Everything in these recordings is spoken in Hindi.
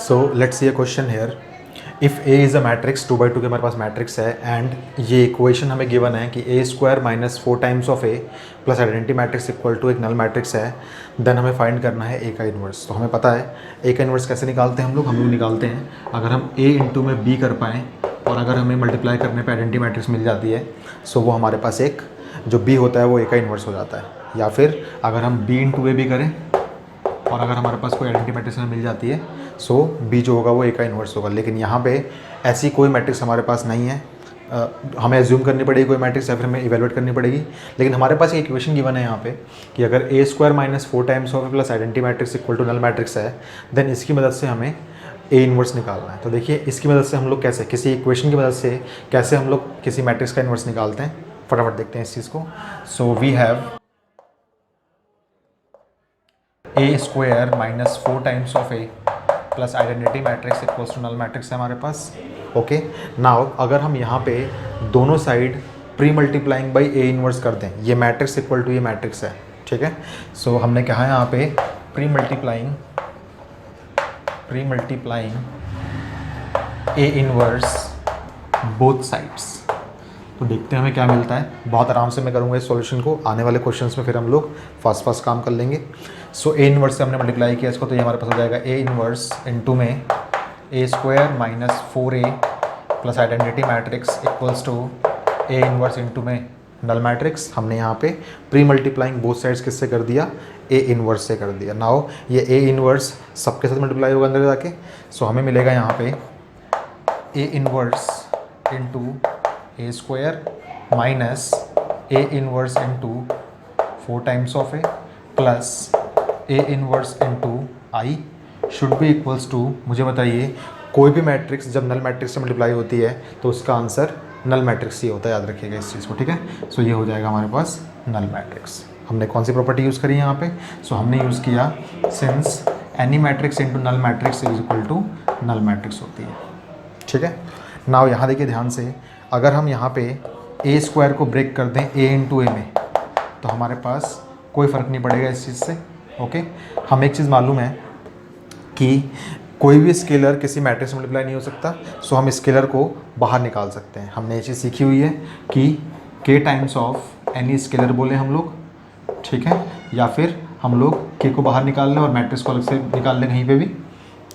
So let's see a question here. If A is a matrix 2 by 2 के हमारे पास मैट्रिक्स है एंड ये इक्वेशन हमें गिवन है कि A square minus 4 times of A plus identity matrix equal to एक नल मैट्रिक्स है. देन हमें फाइंड करना है ए का इन्वर्स. तो हमें पता है ए का इन्वर्स कैसे निकालते हैं हम लोग निकालते हैं अगर हम ए इंटू में बी कर पाएँ और अगर हमें मल्टीप्लाई करने पर आइडेंटिटी मैट्रिक्स मिल जाती है सो वो हमारे पास एक जो बी होता है वो ए का इन्वर्स हो जाता है. या फिर अगर हम बी इंटू ए भी करें और अगर हमारे पास कोई आइडेंटिटी मैट्रिक्स मिल जाती है सो बी जो होगा वो ए का इन्वर्स होगा. लेकिन यहाँ पे ऐसी कोई मैट्रिक्स हमारे पास नहीं है. हमें एज्यूम करनी पड़ेगी कोई मैट्रिक्स या फिर हमें इवेलुएट करनी पड़ेगी. लेकिन हमारे पास एक इक्वेशन गिवन है यहाँ पे कि अगर A square minus 4 times of A plus identity matrix equal to null matrix है देन इसकी मदद से हमें ए इन्वर्स निकालना है. तो देखिए इसकी मदद से हम लोग कैसे किसी इक्वेशन की मदद से कैसे हम लोग किसी मैट्रिक्स का इन्वर्स निकालते हैं फटाफट देखते हैं इस चीज़ को. So we have A square minus 4 times of A plus identity matrix equals to null matrix है हमारे पास. ओके नाउ अगर हम यहाँ पे दोनों side pre multiplying by A inverse कर दें ये मैट्रिक्स इक्वल टू ये मैट्रिक्स है. ठीक है. सो हमने कहा यहाँ पे pre multiplying A inverse both sides. तो देखते हैं हमें क्या मिलता है. बहुत आराम से मैं करूँगा इस सॉल्यूशन को. आने वाले क्वेश्चंस में फिर हम लोग फास्ट काम कर लेंगे. सो ए इन्वर्स से हमने मल्टीप्लाई किया इसको तो ये हमारे पास हो जाएगा ए इन्वर्स इनटू में A square minus 4a plus identity matrix equals to A inverse into में नल मैट्रिक्स. हमने यहाँ पे प्री मल्टीप्लाइंग बोथ साइड्स किससे कर दिया ए इन्वर्स से कर दिया. नाउ ये ए इन्वर्स सबके साथ मल्टीप्लाई होगा अंदर जाके. सो हमें मिलेगा यहाँ पे A inverse into A square minus A inverse into 4 times of A plus A inverse into I should be equals to. मुझे बताइए कोई भी मैट्रिक्स जब नल मैट्रिक्स से मल्टीप्लाई होती है तो उसका आंसर नल मैट्रिक्स ही होता है. याद रखिएगा इस चीज़ को. ठीक है. सो ये हो जाएगा हमारे पास नल मैट्रिक्स. हमने कौन सी प्रॉपर्टी यूज़ करी यहाँ पे. सो हमने यूज़ किया since any matrix into null matrix is equal to null matrix होती है. ठीक है. नाउ यहाँ देखिए ध्यान से अगर हम यहाँ पे ए स्क्वायर को ब्रेक कर दें ए इंटू ए में तो हमारे पास कोई फ़र्क नहीं पड़ेगा इस चीज़ से. ओके. हमें एक चीज़ मालूम है कि कोई भी स्केलर किसी मैट्रिक्स में मल्टीप्लाई नहीं हो सकता. सो हम स्केलर को बाहर निकाल सकते हैं. हमने ये चीज़ सीखी हुई है कि के टाइम्स ऑफ एनी स्केलर बोले हम लोग. ठीक है. या फिर हम लोग के को बाहर निकाल लें और मैट्रिक्स को अलग से निकाल लें कहीं पे भी.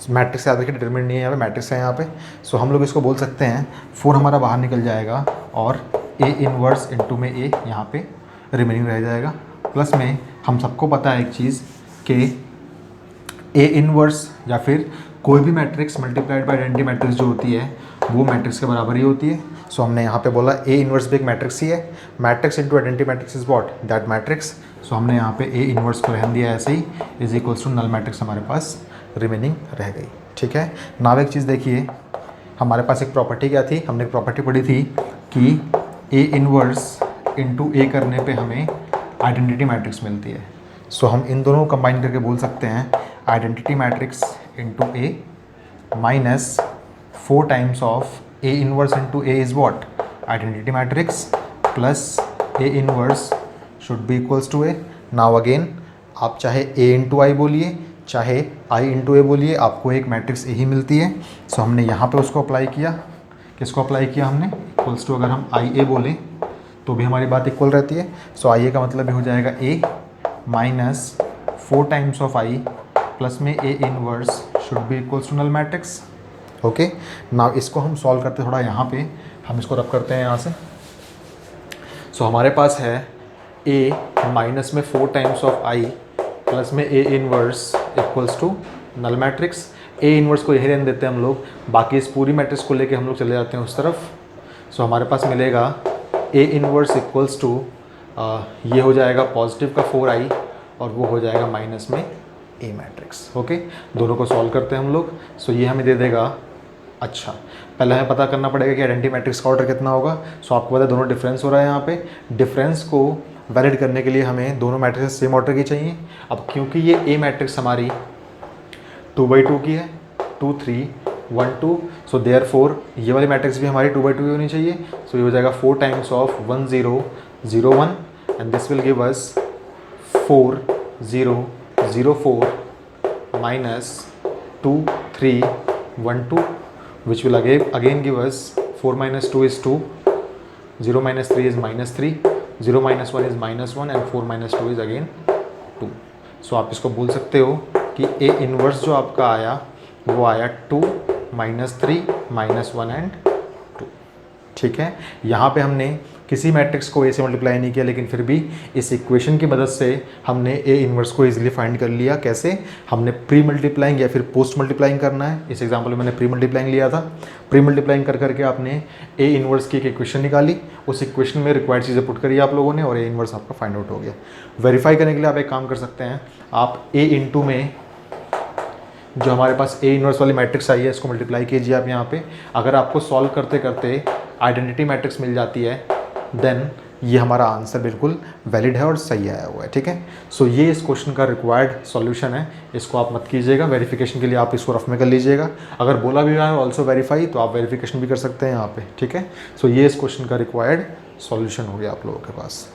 मैट्रिक्स याद रखिए डिटरमिनेंट नहीं है यहाँ पे मैट्रिक्स है यहाँ पे. सो हम लोग इसको बोल सकते हैं 4 हमारा बाहर निकल जाएगा और ए इन्वर्स इनटू में ए यहाँ पे रिमेनिंग रह जाएगा. प्लस में हम सबको पता है एक चीज़ कि ए इन्वर्स या फिर कोई भी matrix multiplied by identity matrix जो होती है वो मैट्रिक्स के बराबर ही होती है. सो हमने यहाँ पे बोला ए इन्वर्स भी एक मैट्रिक्स ही है. Matrix into identity matrix is what that matrix. So हमने यहाँ पे ए इन्वर्स को रहने दिया ऐसे ही is equals to null matrix हमारे पास रिमेनिंग रह गई. ठीक है. नाउ एक चीज़ देखिए हमारे पास एक प्रॉपर्टी क्या थी. हमने एक प्रॉपर्टी पढ़ी थी कि ए इन्वर्स इंटू ए करने पे हमें आइडेंटिटी मैट्रिक्स मिलती है. सो हम इन दोनों को कंबाइन करके बोल सकते हैं identity matrix into A minus 4 times of A inverse into A is what identity matrix plus A inverse should be equals to A. Now again आप चाहे ए इंटू आई बोलिए चाहे आई इंटू ए बोलिए आपको एक मैट्रिक्स ए ही मिलती है. सो हमने यहाँ पे उसको अप्लाई किया. किसको अप्लाई किया हमने इक्वल्स टू अगर हम आई ए बोलें तो भी हमारी बात इक्वल रहती है. सो आई ए का मतलब हो जाएगा A minus 4 times of I plus में A inverse should be equals to null matrix. Okay. Now इसको हम सॉल्व करते थोड़ा यहाँ पे हम इसको रब करते हैं यहाँ से. सो हमारे पास है ए माइनस में 4 टाइम्स ऑफ आई प्लस में A inverse equals to null matrix. A inverse को यही रहने देते हैं हम लोग. बाकी इस पूरी मैट्रिक्स को लेके हम लोग चले जाते हैं उस तरफ. सो हमारे पास मिलेगा ए इनवर्स इक्वल्स टू ये हो जाएगा पॉजिटिव का 4i और वो हो जाएगा माइनस में ए मैट्रिक्स. ओके. दोनों को सॉल्व करते हैं हम लोग. सो ये हमें दे देगा. अच्छा पहले हमें पता करना पड़ेगा कि आइडेंटिटी मैट्रिक्स का ऑर्डर कितना होगा. सो आपको पता है दोनों डिफरेंस हो रहा है यहाँ पे. डिफरेंस को वैलिड करने के लिए हमें दोनों मैट्रिक्स सेम ऑर्डर की चाहिए. अब क्योंकि ये ए मैट्रिक्स हमारी 2/2 की है 2 3 1 2. सो देयरफॉर ये वाली मैट्रिक्स भी हमारी 2/2 की होनी चाहिए. सो ये हो जाएगा 4 times of 1 0 0 1 and this will give us 4 0 0 4 minus 2 3 1 2 which will again give us 4 minus 2 is 2, 0 minus 3 is -3, 0 minus 1 is -1 and 4 minus 2 is again 2. सो आप इसको बोल सकते हो कि ए इनवर्स जो आपका आया वो आया 2 -3 -1 एंड 2. ठीक है, यहाँ पे हमने किसी मैट्रिक्स को ए से मल्टीप्लाई नहीं किया, लेकिन फिर भी इस इक्वेशन की मदद से हमने ए इनवर्स को इजीली फाइंड कर लिया. कैसे? हमने प्री मल्टीप्लाइंग या फिर पोस्ट मल्टीप्लाइंग करना है. इस एग्जांपल में मैंने प्री मल्टीप्लाइंग लिया था. प्री मल्टीप्लाइंग कर करके आपने ए इनवर्स की एक इक्वेशन निकाली, उस इक्वेशन में रिक्वायर्ड चीज़ें पुट करी आप लोगों ने और ए इनवर्स आपका फाइंड आउट हो गया. वेरीफाई करने के लिए आप एक काम कर सकते हैं, आप ए इंटू में जो हमारे पास ए इनवर्स वाली मैट्रिक्स आई है इसको मल्टीप्लाई कीजिए आप यहाँ पे. अगर आपको सॉल्व करते करते आइडेंटिटी मैट्रिक्स मिल जाती है देन ये हमारा आंसर बिल्कुल वैलिड है और सही आया हुआ है. ठीक है, सो ये इस क्वेश्चन का रिक्वायर्ड सॉल्यूशन है. इसको आप मत कीजिएगा, वेरिफिकेशन के लिए आप इसको रफ में कर लीजिएगा. अगर बोला भी हुआ है ऑल्सो वेरीफाई तो आप वेरिफिकेशन भी कर सकते हैं यहाँ पे. ठीक है, सो ये इस क्वेश्चन का रिक्वायर्ड सॉल्यूशन हो गया आप लोगों के पास.